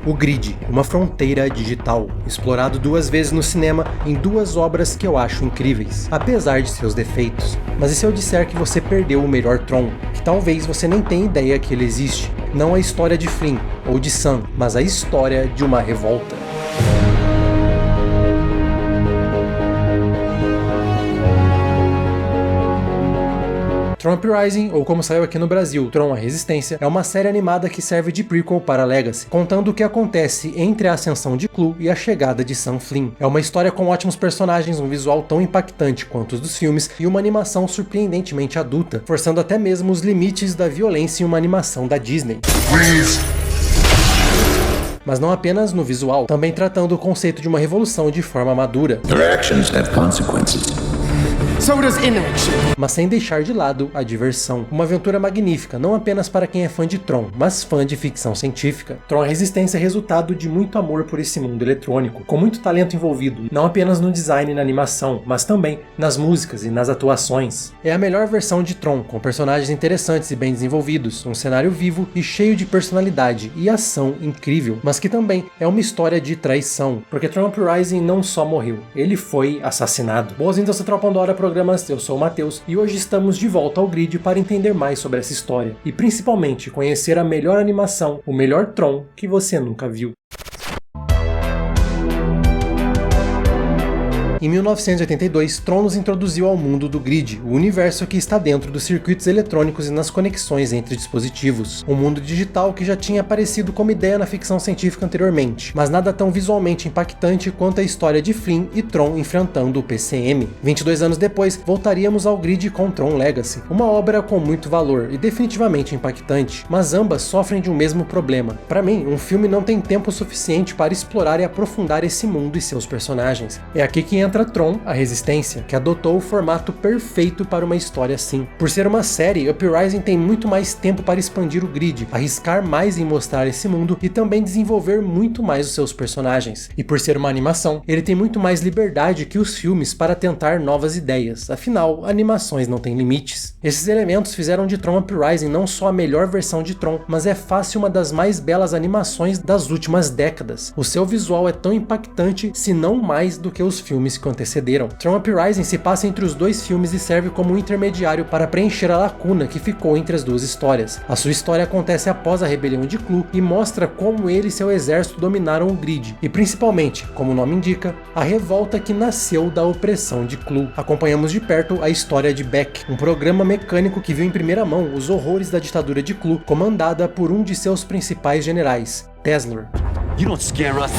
O Grid, uma fronteira digital, explorado 2 vezes no cinema em 2 obras que eu acho incríveis, apesar de seus defeitos. Mas e se eu disser que você perdeu o melhor Tron, que talvez você nem tenha ideia que ele existe? Não a história de Flynn ou de Sam, mas a história de uma revolta. Tron Uprising, ou como saiu aqui no Brasil, Tron: A Resistência, é uma série animada que serve de prequel para Legacy, contando o que acontece entre a ascensão de Clu e a chegada de Sam Flynn. É uma história com ótimos personagens, um visual tão impactante quanto os dos filmes e uma animação surpreendentemente adulta, forçando até mesmo os limites da violência em uma animação da Disney. Mas não apenas no visual, também tratando o conceito de uma revolução de forma madura. Your actions have consequences. So does inaction. Mas sem deixar de lado a diversão. Uma aventura magnífica, não apenas para quem é fã de Tron, mas fã de ficção científica. Tron: A Resistência é resultado de muito amor por esse mundo eletrônico, com muito talento envolvido, não apenas no design e na animação, mas também nas músicas e nas atuações. É a melhor versão de Tron, com personagens interessantes e bem desenvolvidos, um cenário vivo e cheio de personalidade e ação incrível, mas que também é uma história de traição, porque Tron Uprising não só morreu, ele foi assassinado. Boas-vindas ao Central Pandora Programas, eu sou o Matheus e hoje estamos de volta ao Grid para entender mais sobre essa história e principalmente conhecer a melhor animação, o melhor Tron que você nunca viu. Em 1982, Tron nos introduziu ao mundo do Grid, o universo que está dentro dos circuitos eletrônicos e nas conexões entre dispositivos. Um mundo digital que já tinha aparecido como ideia na ficção científica anteriormente, mas nada tão visualmente impactante quanto a história de Flynn e Tron enfrentando o PCM. 22 anos depois, voltaríamos ao Grid com Tron Legacy, uma obra com muito valor e definitivamente impactante, mas ambas sofrem de um mesmo problema. Para mim, um filme não tem tempo suficiente para explorar e aprofundar esse mundo e seus personagens. É aqui que entra Tron: A Resistência, que adotou o formato perfeito para uma história assim. Por ser uma série, Uprising tem muito mais tempo para expandir o Grid, arriscar mais em mostrar esse mundo e também desenvolver muito mais os seus personagens. E por ser uma animação, ele tem muito mais liberdade que os filmes para tentar novas ideias, afinal, animações não têm limites. Esses elementos fizeram de Tron Uprising não só a melhor versão de Tron, mas é fácil uma das mais belas animações das últimas décadas. O seu visual é tão impactante, se não mais do que os filmes que antecederam. Tron Uprising se passa entre os 2 filmes e serve como um intermediário para preencher a lacuna que ficou entre as 2 histórias. A sua história acontece após a rebelião de Clu e mostra como ele e seu exército dominaram o Grid, e principalmente, como o nome indica, a revolta que nasceu da opressão de Clu. Acompanhamos de perto a história de Beck, um programa mecânico que viu em primeira mão os horrores da ditadura de Clu, comandada por um de seus principais generais, Teslar. You don't scare us.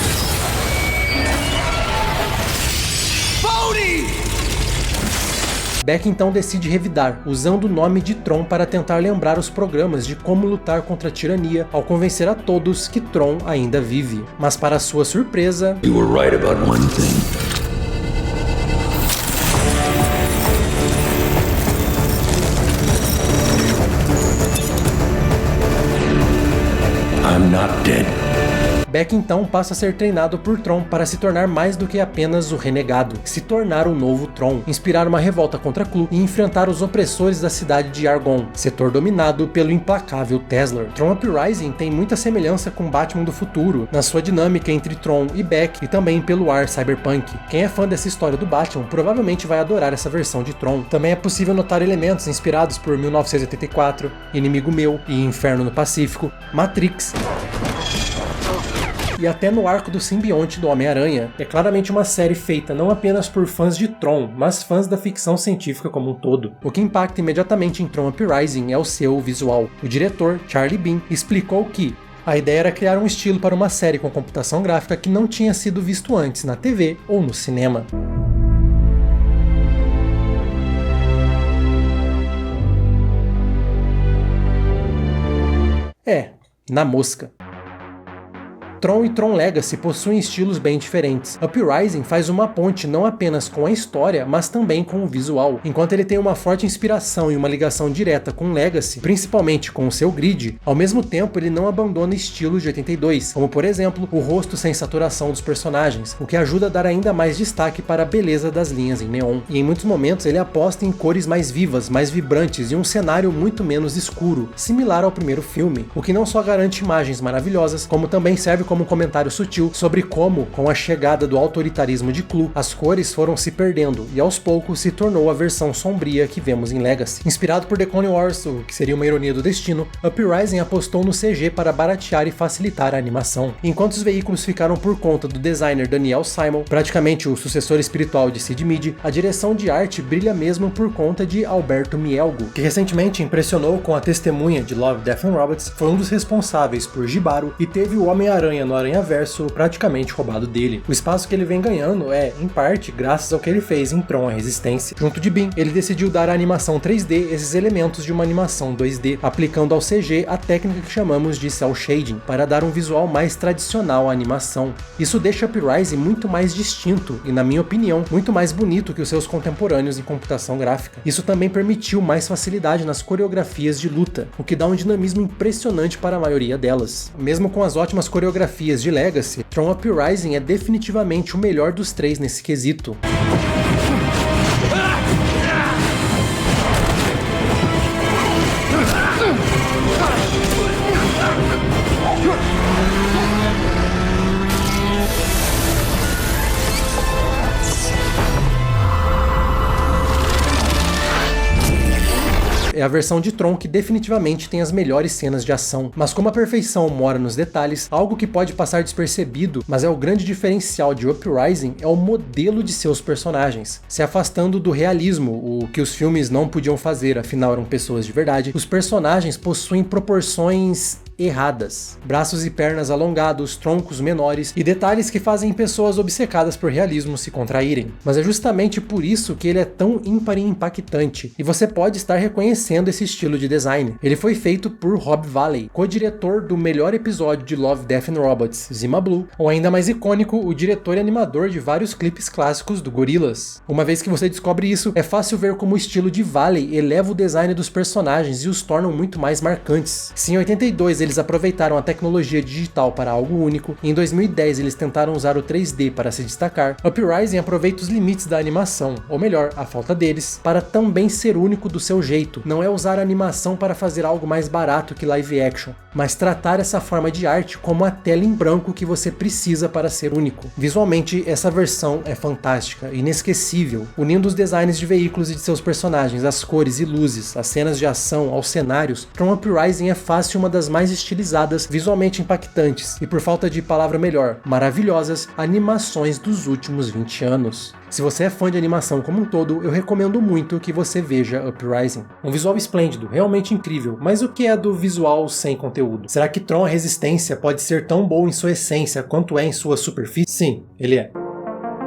Beck então decide revidar, usando o nome de Tron para tentar lembrar os programas de como lutar contra a tirania, ao convencer a todos que Tron ainda vive. Mas para sua surpresa, You were right about one thing. I'm not dead. Beck então passa a ser treinado por Tron para se tornar mais do que apenas o renegado, se tornar o novo Tron, inspirar uma revolta contra Clu e enfrentar os opressores da cidade de Argon, setor dominado pelo implacável Teslar. Tron Uprising tem muita semelhança com Batman do futuro, na sua dinâmica entre Tron e Beck e também pelo ar cyberpunk. Quem é fã dessa história do Batman provavelmente vai adorar essa versão de Tron. Também é possível notar elementos inspirados por 1984, Inimigo Meu e Inferno no Pacífico, Matrix, e até no arco do simbionte do Homem-Aranha. É claramente uma série feita não apenas por fãs de Tron, mas fãs da ficção científica como um todo. O que impacta imediatamente em Tron Uprising é o seu visual. O diretor, Charlie Bean, explicou que a ideia era criar um estilo para uma série com computação gráfica que não tinha sido visto antes na TV ou no cinema. Na mosca. Tron e Tron Legacy possuem estilos bem diferentes. Uprising faz uma ponte não apenas com a história, mas também com o visual. Enquanto ele tem uma forte inspiração e uma ligação direta com Legacy, principalmente com o seu grid, ao mesmo tempo ele não abandona estilos de 82, como por exemplo, o rosto sem saturação dos personagens, o que ajuda a dar ainda mais destaque para a beleza das linhas em neon. E em muitos momentos ele aposta em cores mais vivas, mais vibrantes e um cenário muito menos escuro, similar ao primeiro filme, o que não só garante imagens maravilhosas, como também serve como um comentário sutil sobre como, com a chegada do autoritarismo de Clu, as cores foram se perdendo e aos poucos se tornou a versão sombria que vemos em Legacy. Inspirado por The Clone Wars, o que seria uma ironia do destino, Uprising apostou no CG para baratear e facilitar a animação. Enquanto os veículos ficaram por conta do designer Daniel Simon, praticamente o sucessor espiritual de Sid Mead, a direção de arte brilha mesmo por conta de Alberto Mielgo, que recentemente impressionou com A Testemunha de Love, Death and Robots, foi um dos responsáveis por Jibaru e teve o Homem-Aranha no Aranhaverso praticamente roubado dele. O espaço que ele vem ganhando é, em parte, graças ao que ele fez em Tron: A Resistência. Junto de Bean, ele decidiu dar à animação 3D esses elementos de uma animação 2D, aplicando ao CG a técnica que chamamos de cel shading, para dar um visual mais tradicional à animação. Isso deixa Uprising muito mais distinto e, na minha opinião, muito mais bonito que os seus contemporâneos em computação gráfica. Isso também permitiu mais facilidade nas coreografias de luta, o que dá um dinamismo impressionante para a maioria delas. Mesmo com as ótimas coreografias de Legacy, Tron Uprising é definitivamente o melhor dos três nesse quesito. É a versão de Tron que definitivamente tem as melhores cenas de ação, mas como a perfeição mora nos detalhes, algo que pode passar despercebido, mas é o grande diferencial de Uprising, é o modelo de seus personagens. Se afastando do realismo, o que os filmes não podiam fazer, afinal eram pessoas de verdade, os personagens possuem proporções erradas. Braços e pernas alongados, troncos menores e detalhes que fazem pessoas obcecadas por realismo se contraírem. Mas é justamente por isso que ele é tão ímpar e impactante, e você pode estar reconhecendo esse estilo de design. Ele foi feito por Rob Valley, co-diretor do melhor episódio de Love, Death and Robots, Zima Blue, ou ainda mais icônico, o diretor e animador de vários clipes clássicos do Gorillaz. Uma vez que você descobre isso, é fácil ver como o estilo de Valley eleva o design dos personagens e os tornam muito mais marcantes. Se em 82 eles aproveitaram a tecnologia digital para algo único, e em 2010 eles tentaram usar o 3D para se destacar, Uprising aproveita os limites da animação, ou melhor, a falta deles, para também ser único do seu jeito. Não é usar a animação para fazer algo mais barato que live action, mas tratar essa forma de arte como a tela em branco que você precisa para ser único. Visualmente, essa versão é fantástica, inesquecível, unindo os designs de veículos e de seus personagens, as cores e luzes, as cenas de ação, aos cenários. Tron Uprising é fácil uma das mais estilizadas, visualmente impactantes e, por falta de palavra melhor, maravilhosas animações dos últimos 20 anos. Se você é fã de animação como um todo, eu recomendo muito que você veja Uprising. Um visual esplêndido, realmente incrível, mas o que é do visual sem conteúdo? Será que Tron: A Resistência pode ser tão bom em sua essência quanto é em sua superfície? Sim, ele é.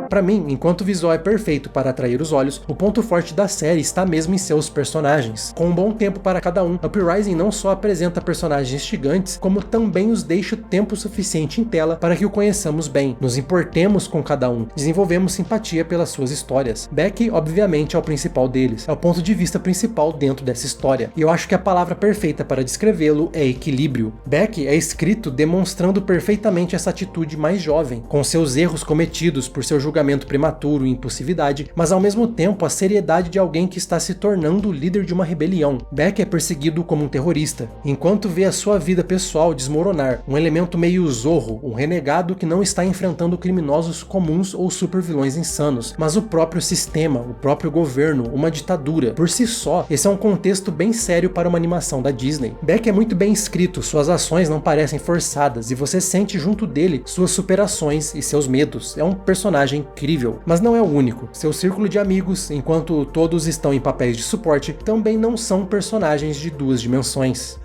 Para mim, enquanto o visual é perfeito para atrair os olhos, o ponto forte da série está mesmo em seus personagens. Com um bom tempo para cada um, Uprising não só apresenta personagens instigantes, como também os deixa tempo suficiente em tela para que o conheçamos bem, nos importemos com cada um, desenvolvemos simpatia pelas suas histórias. Beck, obviamente, é o principal deles, é o ponto de vista principal dentro dessa história, e eu acho que a palavra perfeita para descrevê-lo é equilíbrio. Beck é escrito demonstrando perfeitamente essa atitude mais jovem, com seus erros cometidos por seu julgamento prematuro e impulsividade, mas ao mesmo tempo a seriedade de alguém que está se tornando o líder de uma rebelião. Beck é perseguido como um terrorista, enquanto vê a sua vida pessoal desmoronar, um elemento meio Zorro, um renegado que não está enfrentando criminosos comuns ou supervilões insanos, mas o próprio sistema, o próprio governo, uma ditadura. Por si só, esse é um contexto bem sério para uma animação da Disney. Beck é muito bem escrito, suas ações não parecem forçadas e você sente junto dele suas superações e seus medos. É um personagem incrível, mas não é o único. Seu círculo de amigos, enquanto todos estão em papéis de suporte, também não são personagens de duas dimensões.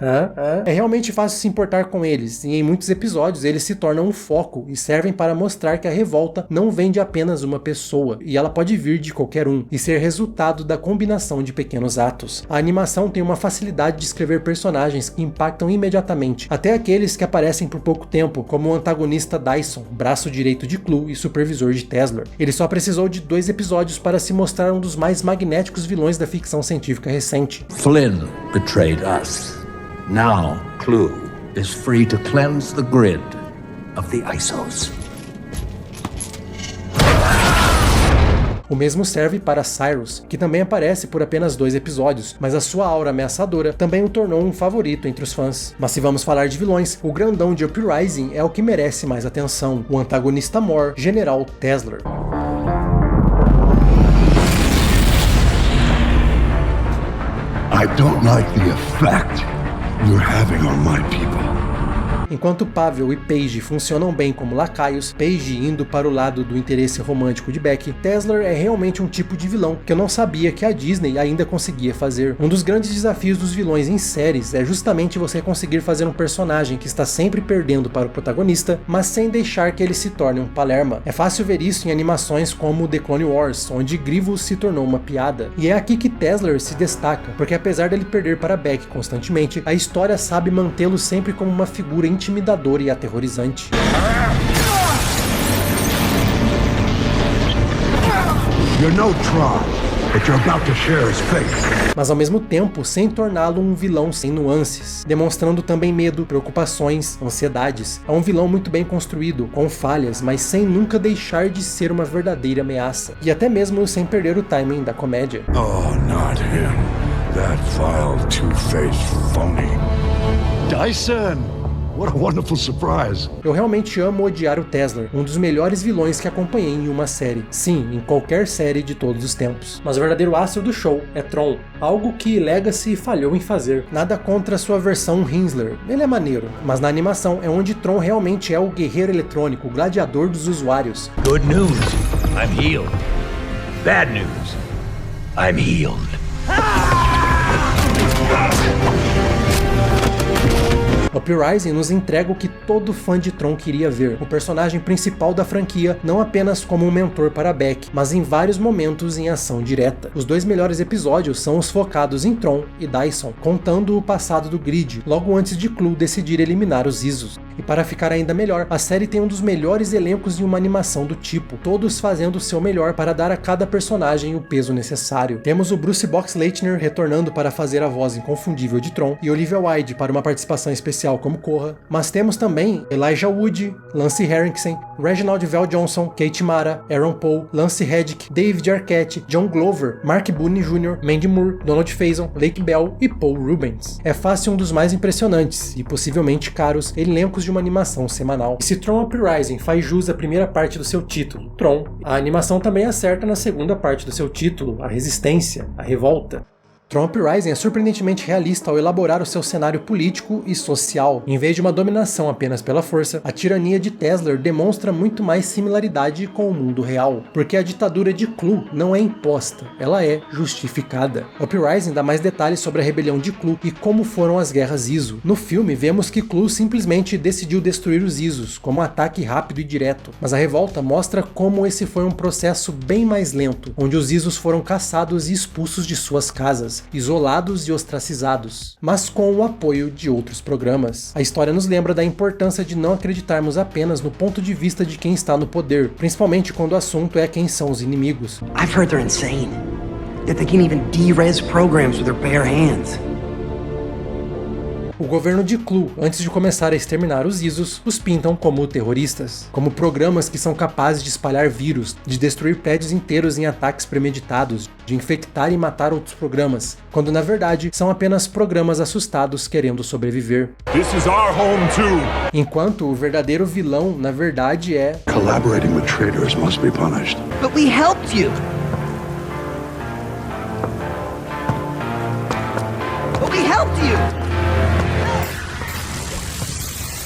É realmente fácil se importar com eles, e em muitos episódios eles se tornam um foco e servem para mostrar que a revolta não vem de apenas uma pessoa, e ela pode vir de qualquer um, e ser resultado da combinação de pequenos atos. A animação tem uma facilidade de escrever personagens que impactam imediatamente, até aqueles que aparecem por pouco tempo, como o antagonista Dyson, braço direito de Clu e supervisor de Tesla. Ele só precisou de 2 episódios para se mostrar um dos mais magnéticos vilões da ficção científica recente. Flynn betrayed us. Now, Clu is free to cleanse the grid of the ISOs. O mesmo serve para Cyrus, que também aparece por apenas 2 episódios, mas a sua aura ameaçadora também o tornou um favorito entre os fãs. Mas se vamos falar de vilões, o grandão de Uprising é o que merece mais atenção, o antagonista mor, General Tesler. I don't like the effect you're having on my people. Enquanto Pavel e Paige funcionam bem como lacaios, Paige indo para o lado do interesse romântico de Beck, Tesler é realmente um tipo de vilão que eu não sabia que a Disney ainda conseguia fazer. Um dos grandes desafios dos vilões em séries é justamente você conseguir fazer um personagem que está sempre perdendo para o protagonista, mas sem deixar que ele se torne um palerma. É fácil ver isso em animações como The Clone Wars, onde Grievous se tornou uma piada. E é aqui que Tesler se destaca, porque apesar dele perder para Beck constantemente, a história sabe mantê-lo sempre como uma figura intimidador e aterrorizante. You're no Tron, but you're about to share his fate. Mas ao mesmo tempo, sem torná-lo um vilão sem nuances, demonstrando também medo, preocupações, ansiedades. É um vilão muito bem construído, com falhas, mas sem nunca deixar de ser uma verdadeira ameaça. E até mesmo sem perder o timing da comédia. Oh, not him. That vile two-faced phony. Dyson! What a wonderful surprise. Eu realmente amo odiar o Tesler, um dos melhores vilões que acompanhei em uma série. Sim, em qualquer série de todos os tempos. Mas o verdadeiro astro do show é Tron, algo que Legacy falhou em fazer. Nada contra sua versão Hensler, ele é maneiro, mas na animação é onde Tron realmente é o guerreiro eletrônico, o gladiador dos usuários. Good news, I'm healed. Bad news, I'm healed. Uprising nos entrega o que todo fã de Tron queria ver, o personagem principal da franquia não apenas como um mentor para Beck, mas em vários momentos em ação direta. Os 2 melhores episódios são os focados em Tron e Dyson, contando o passado do Grid, logo antes de Clu decidir eliminar os Isos. E para ficar ainda melhor, a série tem um dos melhores elencos em uma animação do tipo, todos fazendo o seu melhor para dar a cada personagem o peso necessário. Temos o Bruce Boxleitner retornando para fazer a voz inconfundível de Tron, e Olivia Wilde para uma participação especial como Korra, mas temos também Elijah Wood, Lance Henriksen, Reginald VelJohnson, Kate Mara, Aaron Paul, Lance Reddick, David Arquette, John Glover, Mark Boone Jr., Mandy Moore, Donald Faison, Lake Bell e Paul Rubens. É fácil um dos mais impressionantes e possivelmente caros elencos de uma animação semanal. E se Tron Uprising faz jus à primeira parte do seu título, Tron, a animação também acerta na segunda parte do seu título, a resistência, a revolta. Tron Uprising é surpreendentemente realista ao elaborar o seu cenário político e social. Em vez de uma dominação apenas pela força, a tirania de Tesler demonstra muito mais similaridade com o mundo real, porque a ditadura de Clu não é imposta, ela é justificada. Uprising dá mais detalhes sobre a rebelião de Clu e como foram as guerras Iso. No filme, vemos que Clu simplesmente decidiu destruir os Isos, como um ataque rápido e direto, mas a revolta mostra como esse foi um processo bem mais lento, onde os Isos foram caçados e expulsos de suas casas, isolados e ostracizados, mas com o apoio de outros programas. A história nos lembra da importância de não acreditarmos apenas no ponto de vista de quem está no poder, principalmente quando o assunto é quem são os inimigos. I've heard they're insane, that they can even de-res programs with their bare hands. O governo de Clu, antes de começar a exterminar os Isos, os pintam como terroristas, como programas que são capazes de espalhar vírus, de destruir prédios inteiros em ataques premeditados, de infectar e matar outros programas, quando na verdade são apenas programas assustados querendo sobreviver. This is our home too. Enquanto o verdadeiro vilão, na verdade, é... Collaborating with traitors must be punished. But we helped you! But we helped you!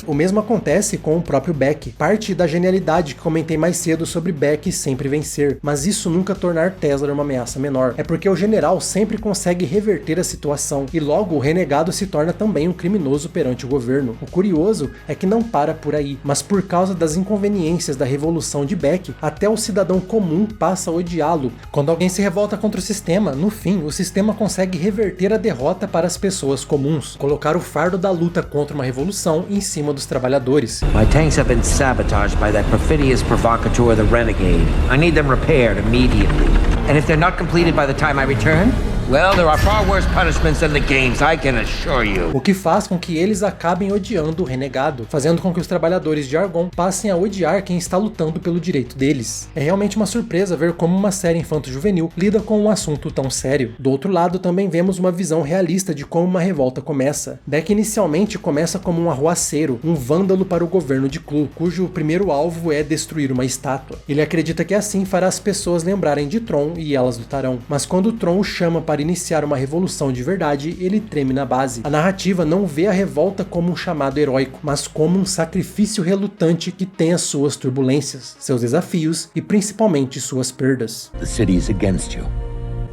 O mesmo acontece com o próprio Beck, parte da genialidade que comentei mais cedo sobre Beck sempre vencer, mas isso nunca tornar Tesler uma ameaça menor. É porque o general sempre consegue reverter a situação, e logo o renegado se torna também um criminoso perante o governo. O curioso é que não para por aí, mas por causa das inconveniências da revolução de Beck, até o cidadão comum passa a odiá-lo. Quando alguém se revolta contra o sistema, no fim, o sistema consegue reverter a derrota para as pessoas comuns, colocar o fardo da luta contra uma revolução em cima dos trabalhadores. My tanks have been sabotaged by that perfidious provocateur, the Renegade. I need them repaired immediately. And if they're not completed by the time I return, Well, there are far worse punishments than the games, I can assure you. O que faz com que eles acabem odiando o renegado, fazendo com que os trabalhadores de Argon passem a odiar quem está lutando pelo direito deles. É realmente uma surpresa ver como uma série infanto-juvenil lida com um assunto tão sério. Do outro lado, também vemos uma visão realista de como uma revolta começa. Beck inicialmente começa como um arruaceiro, um vândalo para o governo de Clu, cujo primeiro alvo é destruir uma estátua. Ele acredita que assim fará as pessoas lembrarem de Tron e elas lutarão. Mas quando Tron o chama para iniciar uma revolução de verdade, ele treme na base. A narrativa não vê a revolta como um chamado heróico, mas como um sacrifício relutante que tem as suas turbulências, seus desafios e principalmente suas perdas. The city is against you.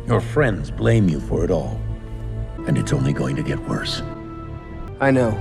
Your friends blame you for it all. And it's only going to get worse. I know.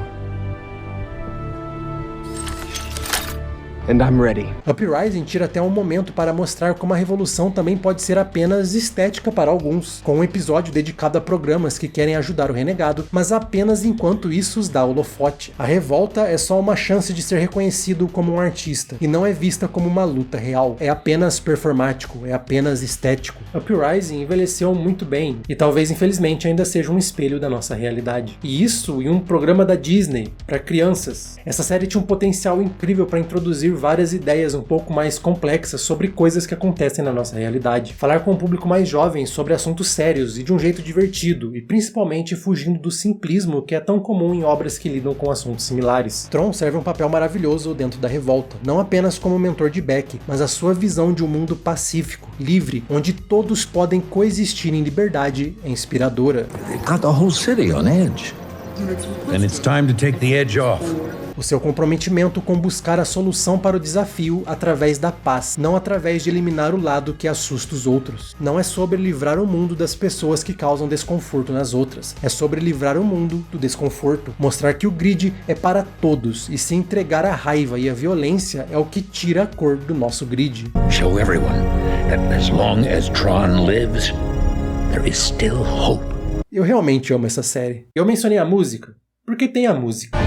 And I'm ready. Uprising tira até um momento para mostrar como a revolução também pode ser apenas estética para alguns, com um episódio dedicado a programas que querem ajudar o renegado, mas apenas enquanto isso os dá holofote. A revolta é só uma chance de ser reconhecido como um artista, e não é vista como uma luta real, é apenas performático, é apenas estético. Uprising envelheceu muito bem, e talvez infelizmente ainda seja um espelho da nossa realidade. E isso em um programa da Disney, para crianças. Essa série tinha um potencial incrível para introduzir várias ideias um pouco mais complexas sobre coisas que acontecem na nossa realidade. Falar com um público mais jovem sobre assuntos sérios e de um jeito divertido, e principalmente fugindo do simplismo que é tão comum em obras que lidam com assuntos similares. Tron serve um papel maravilhoso dentro da revolta, não apenas como mentor de Beck, mas a sua visão de um mundo pacífico, livre, onde todos podem coexistir em liberdade é inspiradora. They've got the whole city on edge. Then it's time to take the edge off. O seu comprometimento com buscar a solução para o desafio através da paz, não através de eliminar o lado que assusta os outros. Não é sobre livrar o mundo das pessoas que causam desconforto nas outras, é sobre livrar o mundo do desconforto, mostrar que o grid é para todos e se entregar à raiva e à violência é o que tira a cor do nosso grid. Show everyone that as long as Tron lives, there is still hope. Eu realmente amo essa série. Eu mencionei a música, porque tem a música.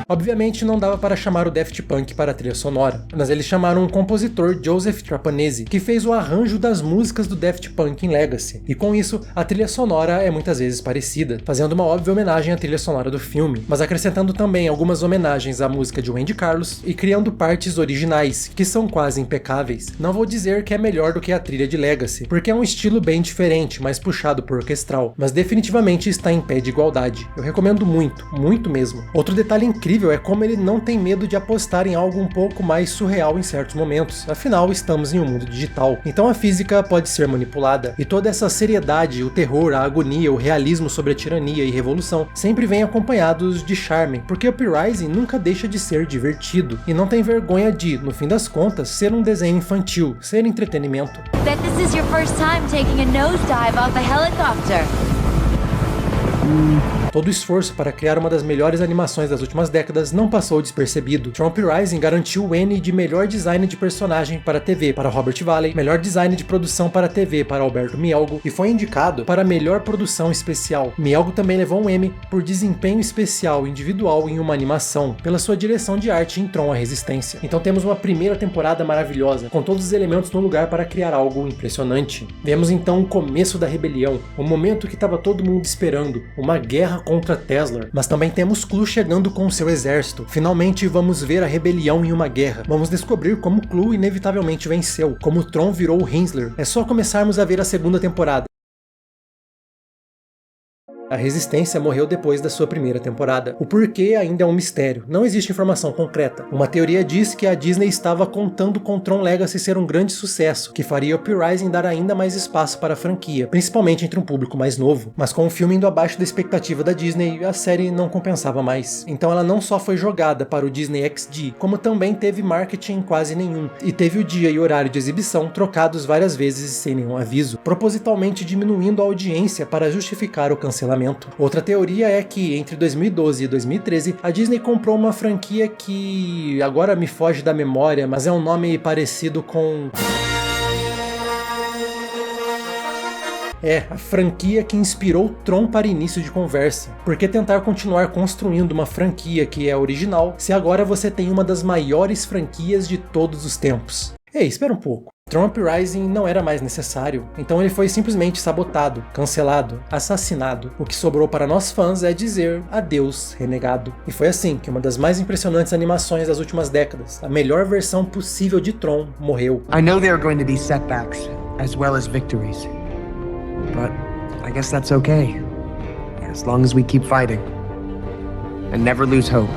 Obviamente não dava para chamar o Daft Punk para a trilha sonora, mas eles chamaram um compositor, Joseph Trapanese, que fez o arranjo das músicas do Daft Punk em Legacy, e com isso a trilha sonora é muitas vezes parecida, fazendo uma óbvia homenagem à trilha sonora do filme, mas acrescentando também algumas homenagens à música de Wendy Carlos e criando partes originais, que são quase impecáveis. Não vou dizer que é melhor do que a trilha de Legacy, porque é um estilo bem diferente, mais puxado por orquestral, mas definitivamente está em pé de igualdade. Eu recomendo muito, muito mesmo. Outro detalhe incrível é como ele não tem medo de apostar em algo um pouco mais surreal em certos momentos, afinal estamos em um mundo digital, então a física pode ser manipulada, e toda essa seriedade, o terror, a agonia, o realismo sobre a tirania e revolução sempre vem acompanhados de charme, porque Uprising nunca deixa de ser divertido, e não tem vergonha de, no fim das contas, ser um desenho infantil, ser entretenimento. Bet this is your first time taking a nosedive off a helicopter. Todo o esforço para criar uma das melhores animações das últimas décadas não passou despercebido. Tron Uprising garantiu o Emmy de melhor design de personagem para TV para Robert Valley, melhor design de produção para TV para Alberto Mielgo e foi indicado para melhor produção especial. Mielgo também levou um Emmy por desempenho especial individual em uma animação, pela sua direção de arte em Tron: A Resistência. Então temos uma primeira temporada maravilhosa, com todos os elementos no lugar para criar algo impressionante. Vemos então o começo da rebelião, o momento que estava todo mundo esperando, uma guerra contra Tesla, mas também temos Clu chegando com seu exército. Finalmente vamos ver a rebelião em uma guerra. Vamos descobrir como Clu inevitavelmente venceu, como Tron virou o Hensler. É só começarmos a ver a segunda temporada. A Resistência morreu depois da sua primeira temporada. O porquê ainda é um mistério, não existe informação concreta. Uma teoria diz que a Disney estava contando com Tron Legacy ser um grande sucesso, que faria Uprising dar ainda mais espaço para a franquia, principalmente entre um público mais novo. Mas com o filme indo abaixo da expectativa da Disney, a série não compensava mais. Então ela não só foi jogada para o Disney XD, como também teve marketing quase nenhum, e teve o dia e horário de exibição trocados várias vezes sem nenhum aviso, propositalmente diminuindo a audiência para justificar o cancelamento. Outra teoria é que entre 2012 e 2013 a Disney comprou uma franquia que agora me foge da memória, mas é um nome parecido com... a franquia que inspirou Tron para início de conversa. Por que tentar continuar construindo uma franquia que é original, se agora você tem uma das maiores franquias de todos os tempos? Ei, espera um pouco. Tron Uprising não era mais necessário, então ele foi simplesmente sabotado, cancelado, assassinado. O que sobrou para nós fãs é dizer adeus, renegado. E foi assim que uma das mais impressionantes animações das últimas décadas, a melhor versão possível de Tron, morreu. I know there are going to be setbacks, as well as victories. But I guess that's okay, as long as we keep fighting, and never lose hope.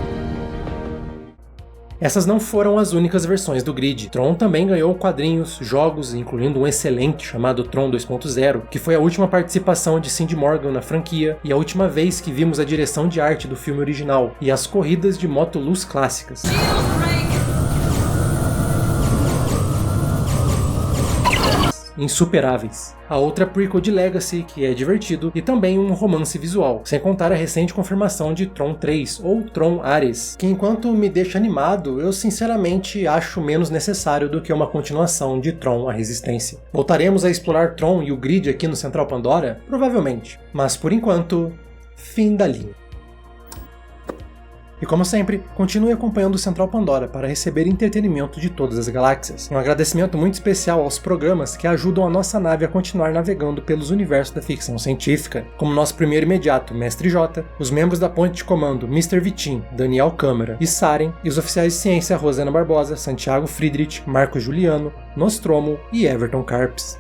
Essas não foram as únicas versões do Grid. Tron também ganhou quadrinhos, jogos, incluindo um excelente chamado Tron 2.0, que foi a última participação de Cindy Morgan na franquia e a última vez que vimos a direção de arte do filme original, e as corridas de moto-luz clássicas. Insuperáveis. A outra prequel de Legacy, que é divertido, e também um romance visual, sem contar a recente confirmação de Tron 3, ou Tron Ares, que enquanto me deixa animado, eu sinceramente acho menos necessário do que uma continuação de Tron: A Resistência. Voltaremos a explorar Tron e o Grid aqui no Central Pandora? Provavelmente, mas por enquanto, fim da linha. E como sempre, continue acompanhando o Central Pandora para receber entretenimento de todas as galáxias. Um agradecimento muito especial aos programas que ajudam a nossa nave a continuar navegando pelos universos da ficção científica, como nosso primeiro imediato, Mestre J, os membros da ponte de comando Mr. Vitim, Daniel Câmara e Saren, e os oficiais de ciência Rosana Barbosa, Santiago Friedrich, Marco Juliano, Nostromo e Everton Carpes.